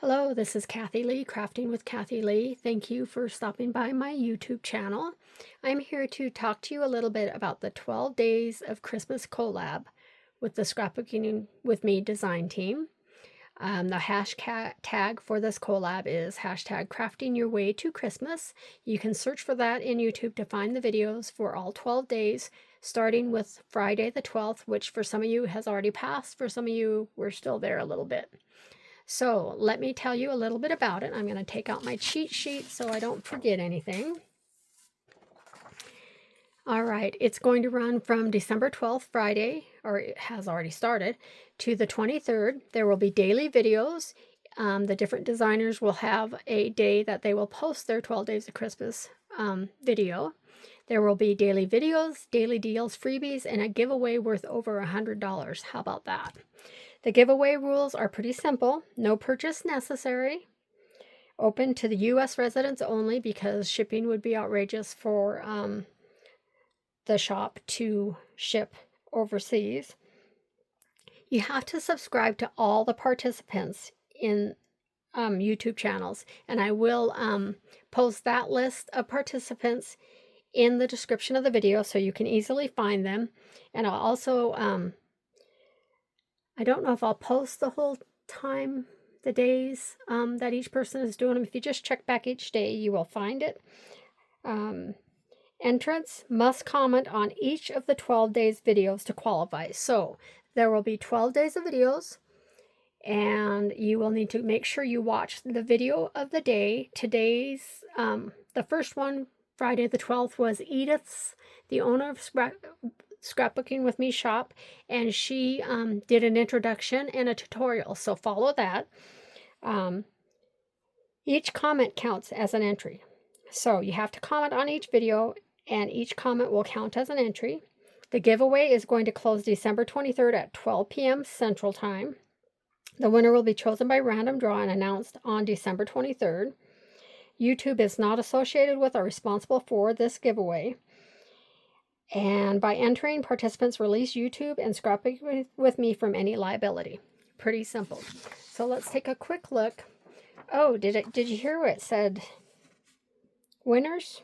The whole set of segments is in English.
Hello, this is Kathy Lee, Crafting with Kathy Lee. Thank you for stopping by my YouTube channel. I'm here to talk to you a little bit about the 12 Days of Christmas Collab with the Scrapbooking with Me Design Team. The hashtag for this collab is hashtag craftingyourwaytochristmas. You can search for that in YouTube to find the videos for all 12 days, starting with Friday the 12th, which for some of you has already passed. For some of you, we're still there a little bit. So let me tell you a little bit about it. I'm going to take out my cheat sheet so I don't forget anything. All right, it's going to run from December 12th, Friday, or it has already started, to the 23rd. There will be daily videos. The different designers will have a day that they will post their 12 Days of Christmas video. There will be daily videos, daily deals, freebies, and a giveaway worth over $100. How about that? The giveaway rules are pretty simple. No purchase necessary. Open to the U.S. residents only because shipping would be outrageous for the shop to ship overseas. You have to subscribe to all the participants in YouTube channels, and I will post that list of participants in the description of the video so you can easily find them. And I'll also I don't know if I'll post the whole time, the days that each person is doing them. If you just check back each day, you will find it. Entrants must comment on each of the 12 days videos to qualify. So there will be 12 days of videos, and you will need to make sure you watch the video of the day. Today's, the first one, Friday the 12th, was Edith's, the owner of Scrapbooking with Me shop, and she did an introduction and a tutorial, so follow that. Each comment counts as an entry, so you have to comment on each video, and each comment will count as an entry. The giveaway is going to close December 23rd at 12 p.m. Central Time. The winner will be chosen by random draw and announced on December 23rd. YouTube is not associated with or responsible for this giveaway. And by entering, participants release YouTube and Scrapbooking with Me from any liability. Pretty simple. So let's take a quick look. Oh, did you hear what it said? Winners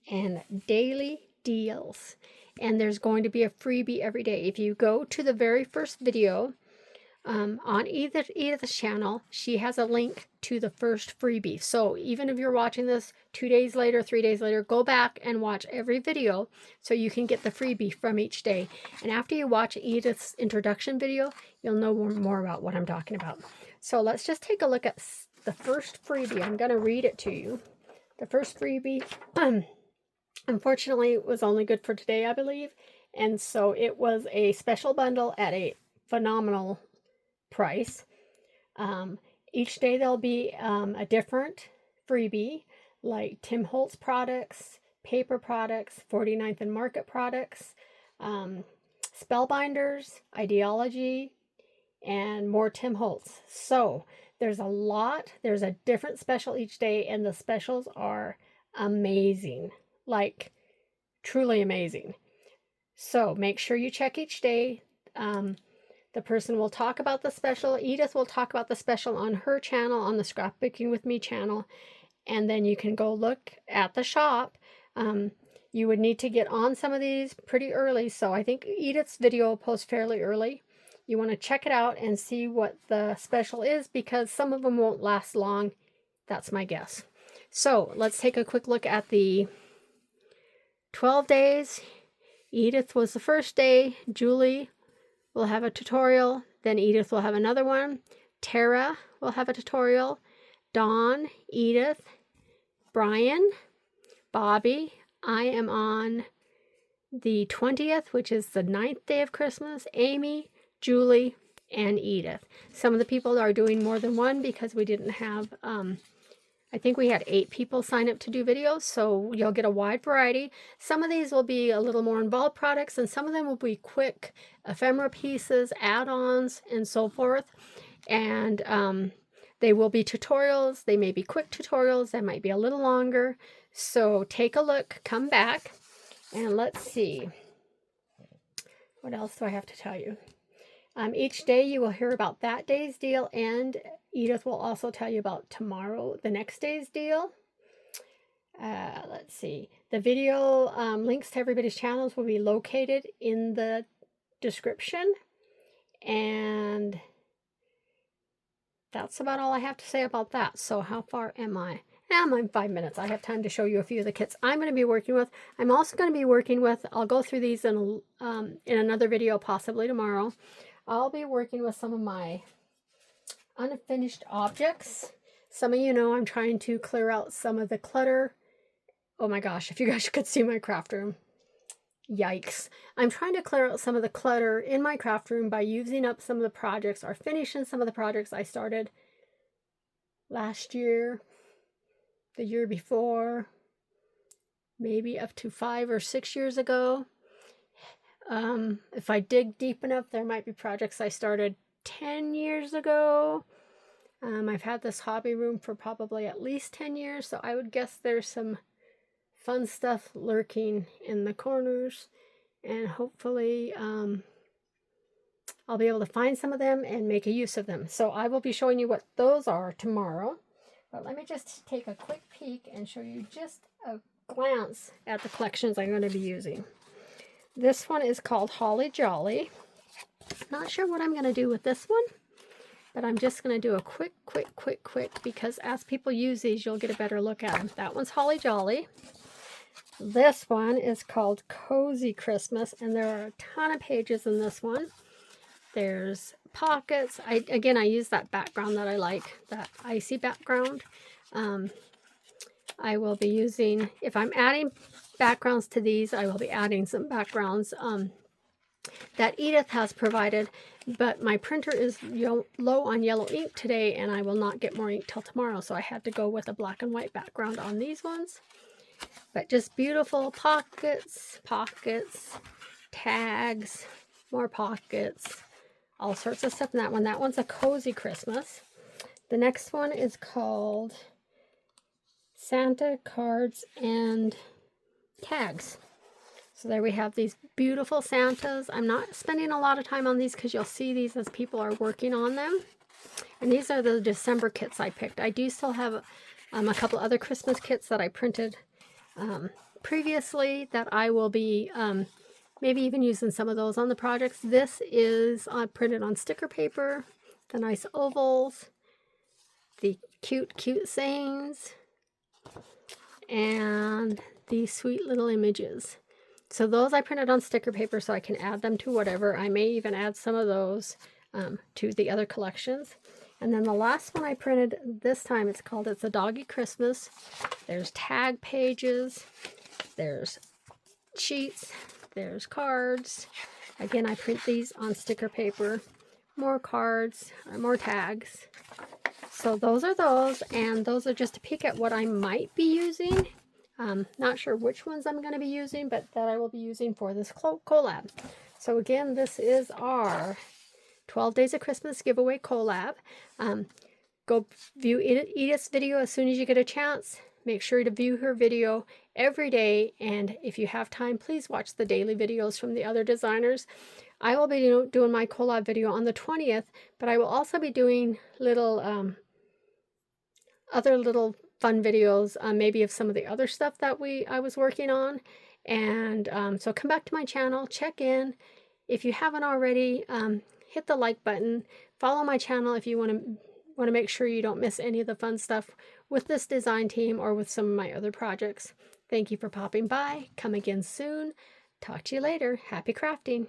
and daily deals. And there's going to be a freebie every day. If you go to the very first video on Edith's channel, she has a link to the first freebie. So even if you're watching this 2 days later, 3 days later, go back and watch every video so you can get the freebie from each day. And after you watch Edith's introduction video, you'll know more about what I'm talking about. So let's just take a look at the first freebie. I'm going to read it to you. The first freebie, unfortunately, was only good for today, I believe. And so it was a special bundle at a phenomenal price. Each day there'll be a different freebie, like Tim Holtz products, paper products, 49th and Market products, spellbinders, ideology, and more Tim Holtz. So there's a lot. There's a different special each day, and the specials are amazing, like truly amazing. So make sure you check each day. The person will talk about the special. Edith will talk about the special on her channel, on the Scrapbooking with Me channel. And then you can go look at the shop. You would need to get on some of these pretty early. So I think Edith's video will post fairly early. You want to check it out and see what the special is, because some of them won't last long. That's my guess. So let's take a quick look at the 12 days. Edith was the first day. Julie will have a tutorial. Then Edith will have another one. Tara will have a tutorial. Dawn, Edith, Brian, Bobby. I am on the 20th, which is the 9th day of Christmas. Amy, Julie, and Edith. Some of the people are doing more than one because we didn't have, I think we had 8 people sign up to do videos, so you'll get a wide variety. Some of these will be a little more involved products, and some of them will be quick ephemera pieces, add-ons, and so forth. And they will be tutorials. They may be quick tutorials. They might be a little longer. So take a look, come back, and let's see. What else do I have to tell you? Each day you will hear about that day's deal, and Edith will also tell you about tomorrow, the next day's deal. Let's see. The video links to everybody's channels will be located in the description. And that's about all I have to say about that. So how far am I? I'm in 5 minutes. I have time to show you a few of the kits I'm going to be working with. I'm also going to be working with, I'll go through these in another video, possibly tomorrow. I'll be working with some of my unfinished objects. Some of you know I'm trying to clear out some of the clutter. Oh my gosh, if you guys could see my craft room. Yikes. I'm trying to clear out some of the clutter in my craft room by using up some of the projects or finishing some of the projects I started last year, the year before, maybe up to 5 or 6 years ago. If I dig deep enough, there might be projects I started 10 years ago. I've had this hobby room for probably at least 10 years, so I would guess there's some fun stuff lurking in the corners, and hopefully I'll be able to find some of them and make a use of them. So I will be showing you what those are tomorrow. But let me just take a quick peek and show you just a glance at the collections I'm going to be using. This one is called Holly Jolly. Not sure what I'm going to do with this one, but I'm just going to do a quick, because as people use these, you'll get a better look at them. That one's Holly Jolly. This one is called Cozy Christmas, and there are a ton of pages in this one. There's pockets. Again, I use that background that I like, that icy background. I will be using, if I'm adding backgrounds to these, I will be adding some backgrounds that Edith has provided, but my printer is low on yellow ink today, and I will not get more ink till tomorrow, so I had to go with a black and white background on these ones. But just beautiful pockets, tags, more pockets, all sorts of stuff in that one. That one's a Cozy Christmas. The next one is called Santa Cards and Tags. So there we have these beautiful Santas. I'm not spending a lot of time on these because you'll see these as people are working on them. And these are the December kits I picked. I do still have a couple other Christmas kits that I printed previously that I will be maybe even using some of those on the projects. This is printed on sticker paper, the nice ovals, the cute sayings, and these sweet little images. So those I printed on sticker paper so I can add them to whatever. I may even add some of those to the other collections. And then the last one I printed this time, it's called It's a Doggy Christmas. There's tag pages, there's sheets, there's cards. Again, I print these on sticker paper. More cards, more tags. So those are those, and those are just a peek at what I might be using. Not sure which ones I'm going to be using, but that I will be using for this collab. So again, this is our 12 Days of Christmas giveaway collab. Go view Edith's video as soon as you get a chance. Make sure to view her video every day, and if you have time, please watch the daily videos from the other designers. I will be doing my collab video on the 20th, but I will also be doing little other little fun videos, maybe of some of the other stuff that I was working on. And so come back to my channel, check in. If you haven't already, hit the like button. Follow my channel if you want to make sure you don't miss any of the fun stuff with this design team or with some of my other projects. Thank you for popping by. Come again soon. Talk to you later. Happy crafting.